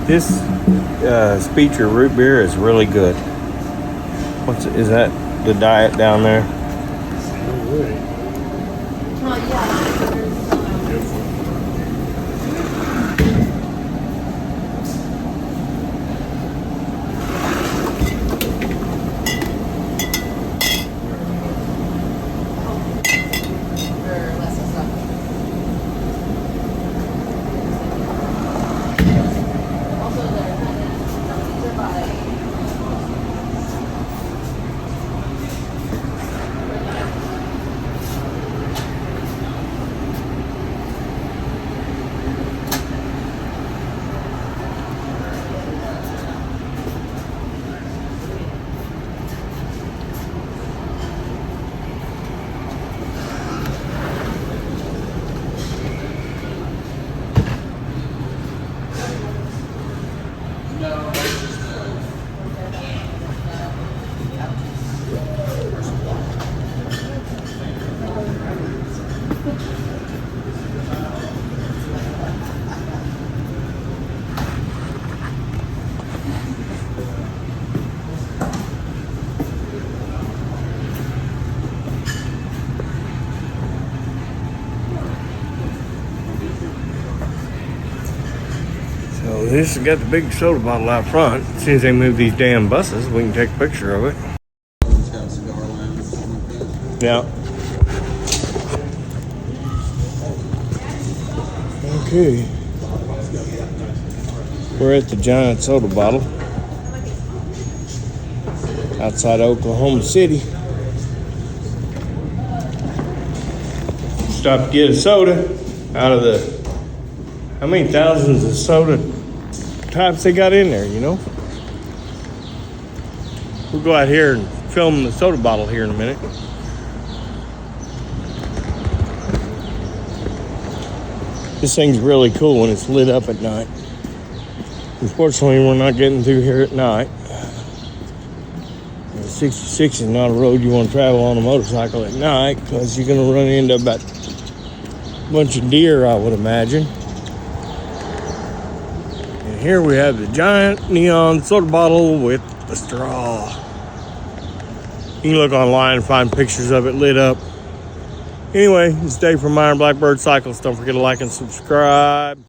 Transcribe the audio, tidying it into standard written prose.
This Speech or root beer is really good. Is that the diet down there? So this has got the big soda bottle out front. As soon as they move these damn buses, we can take a picture of it. It's got a cigar lounge or something like that. Yeah. Okay. We're at the giant soda bottle outside Oklahoma City. Stopped to get a soda out of the how many thousands of soda types they got in there, you know? We'll go out here and film the soda bottle here in a minute. This thing's really cool when it's lit up at night. Unfortunately, we're not getting through here at night. 66 is not a road you want to travel on a motorcycle at night because you're going to run into about a bunch of deer, I would imagine. And here we have the giant neon soda bottle with the straw. You can look online and find pictures of it lit up. Anyway, it's Dave from Blackbird Cycles. Don't forget to like and subscribe.